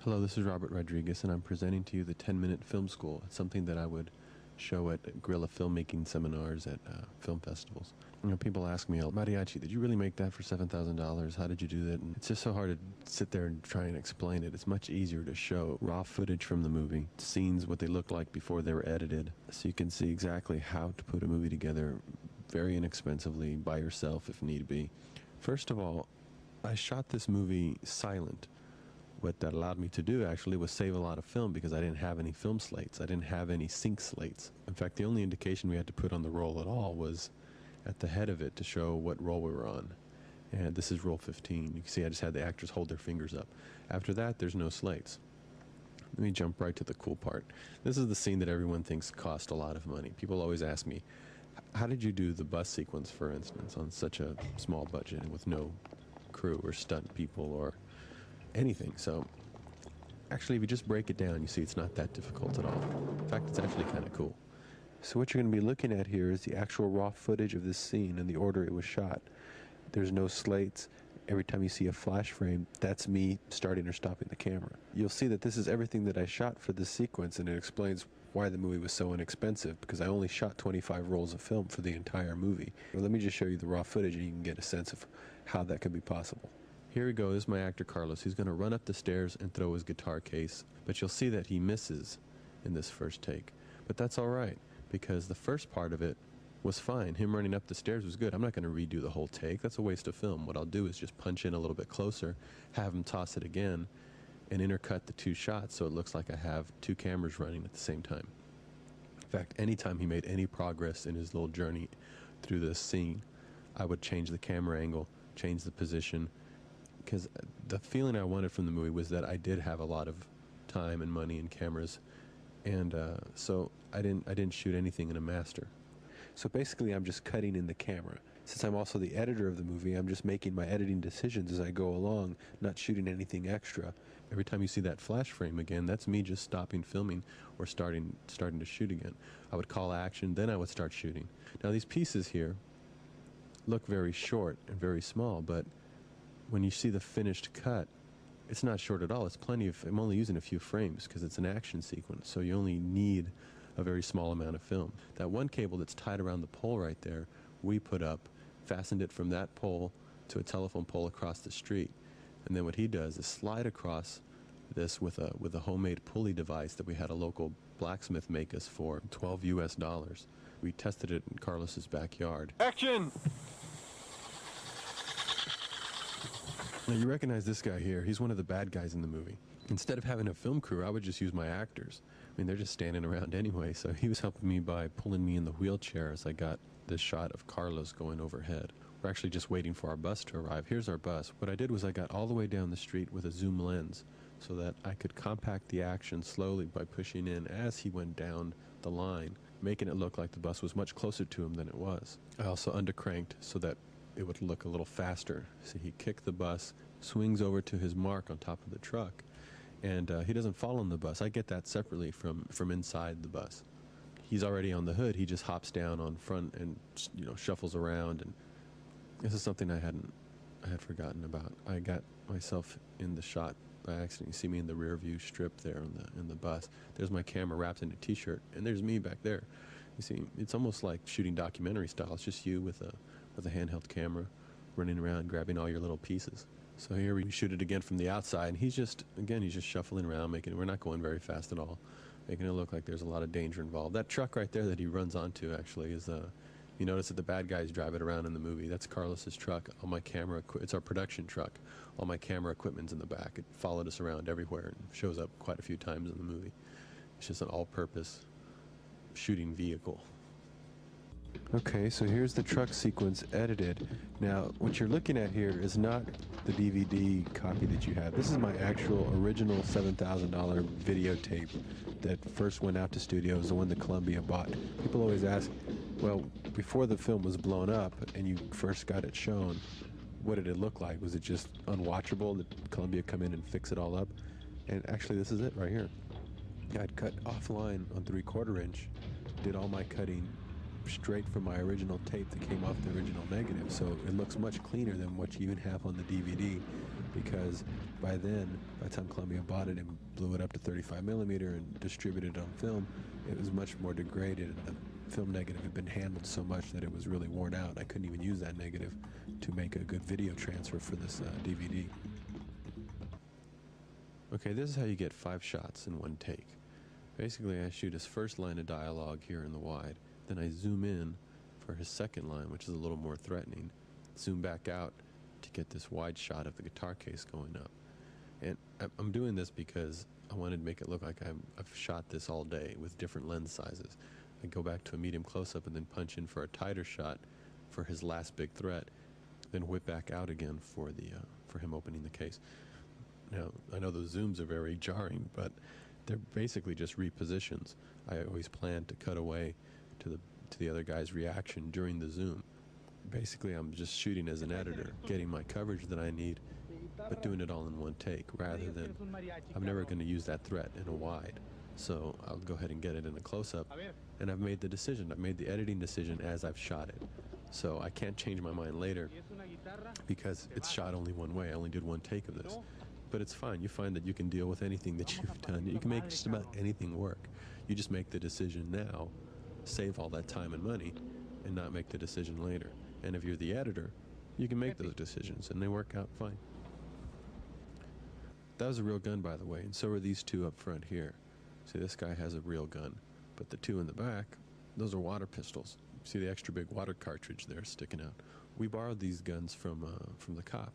Hello, this is Robert Rodriguez, and I'm presenting to you the 10-minute film school. It's something that I would show at guerrilla filmmaking seminars at film festivals. You know, people ask me, Mariachi, did you really make that for $7,000? How did you do that? And it's just so hard to sit there and try and explain it. It's much easier to show raw footage from the movie, scenes, what they looked like before they were edited, so you can see exactly how to put a movie together very inexpensively by yourself if need be. First of all, I shot this movie silent. What that allowed me to do actually was save a lot of film because I didn't have any film slates. I didn't have any sync slates. In fact, the only indication we had to put on the roll at all was at the head of it to show what roll we were on. And this is roll 15. You can see I just had the actors hold their fingers up. After that, there's no slates. Let me jump right to the cool part. This is the scene that everyone thinks cost a lot of money. People always ask me, how did you do the bus sequence, for instance, on such a small budget and with no crew or stunt people or anything? So actually, if you just break it down, you see it's not that difficult at all. In fact, it's actually kind of cool. So what you're going to be looking at here is the actual raw footage of this scene and the order it was shot. There's no slates. Every time you see a flash frame, that's me starting or stopping the camera. You'll see that this is everything that I shot for this sequence, and it explains why the movie was so inexpensive, because I only shot 25 rolls of film for the entire movie. Well, let me just show you the raw footage and you can get a sense of how that could be possible. Here we go. This is my actor Carlos. He's going to run up the stairs and throw his guitar case, but you'll see that he misses in this first take. But that's all right, because the first part of it was fine. Him running up the stairs was good. I'm not going to redo the whole take. That's a waste of film. What I'll do is just punch in a little bit closer, have him toss it again, and intercut the two shots so it looks like I have two cameras running at the same time. In fact, anytime he made any progress in his little journey through this scene, I would change the camera angle, change the position, because the feeling I wanted from the movie was that I did have a lot of time and money and cameras, and so I didn't shoot anything in a master. So basically, I'm just cutting in the camera. Since I'm also the editor of the movie, I'm just making my editing decisions as I go along, not shooting anything extra. Every time you see that flash frame again, that's me just stopping filming or starting to shoot again. I would call action, then I would start shooting. Now these pieces here look very short and very small, but when you see the finished cut, it's not short at all. It's plenty of, I'm only using a few frames because it's an action sequence, so you only need a very small amount of film. That one cable that's tied around the pole right there, we put up, fastened it from that pole to a telephone pole across the street. And then what he does is slide across this with a homemade pulley device that we had a local blacksmith make us for $12 US. We tested it in Carlos's backyard. Action! Now you recognize this guy here. He's one of the bad guys in the movie. Instead of having a film crew, I would just use my actors. I mean, they're just standing around anyway, so he was helping me by pulling me in the wheelchair as I got this shot of Carlos going overhead. We're actually just waiting for our bus to arrive. Here's our bus. What I did was I got all the way down the street with a zoom lens so that I could compact the action slowly by pushing in as he went down the line, making it look like the bus was much closer to him than it was. I also undercranked so that it would look a little faster. So he kicked the bus, swings over to his mark on top of the truck, and he doesn't fall on the bus. I get that separately from inside the bus. He's already on the hood. He just hops down on front and, you know, shuffles around. And this is something I had forgotten about. I got myself in the shot by accident. You see me in the rear view strip there in the bus. There's my camera wrapped in a t-shirt, and there's me back there. You see, it's almost like shooting documentary style. It's just you with a handheld camera running around grabbing all your little pieces. So here we shoot it again from the outside, and he's just shuffling around, we're not going very fast at all, making it look like there's a lot of danger involved. That truck right there that he runs onto actually is, you notice that the bad guys drive it around in the movie. That's Carlos's truck. All my camera, it's our production truck. All my camera equipment's in the back. It followed us around everywhere and shows up quite a few times in the movie. It's just an all-purpose shooting vehicle. Okay, so here's the truck sequence edited. Now, what you're looking at here is not the DVD copy that you have. This is my actual original $7,000 videotape that first went out to studios, the one that Columbia bought. People always ask, well, before the film was blown up and you first got it shown, what did it look like? Was it just unwatchable? Did Columbia come in and fix it all up? And actually, this is it right here. I'd cut offline on 3/4 inch, did all my cutting straight from my original tape that came off the original negative, so it looks much cleaner than what you even have on the DVD. because by the time Columbia bought it and blew it up to 35 millimeter and distributed it on film, it was much more degraded. The film negative had been handled so much that it was really worn out. I couldn't even use that negative to make a good video transfer for this DVD. Okay, this is how you get 5 shots in one take. Basically, I shoot his first line of dialogue here in the wide, then I zoom in for his second line, which is a little more threatening, zoom back out to get this wide shot of the guitar case going up. And I'm doing this because I wanted to make it look like I've shot this all day with different lens sizes. I go back to a medium close-up and then punch in for a tighter shot for his last big threat, then whip back out again for him opening the case. Now, I know those zooms are very jarring, but they're basically just repositions. I always plan to cut away to the other guy's reaction during the zoom. Basically, I'm just shooting as an editor, getting my coverage that I need, but doing it all in one take, rather than, I'm never going to use that threat in a wide. So I'll go ahead and get it in a close-up, and I've made the decision. I've made the editing decision as I've shot it. So I can't change my mind later because it's shot only one way. I only did one take of this. But it's fine. You find that you can deal with anything that you've done. You can make just about anything work. You just make the decision now, save all that time and money, and not make the decision later. And if you're the editor, you can make those decisions, and they work out fine. That was a real gun, by the way, and so are these two up front here. See, this guy has a real gun, but the two in the back, those are water pistols. See the extra big water cartridge there sticking out. We borrowed these guns from the cop.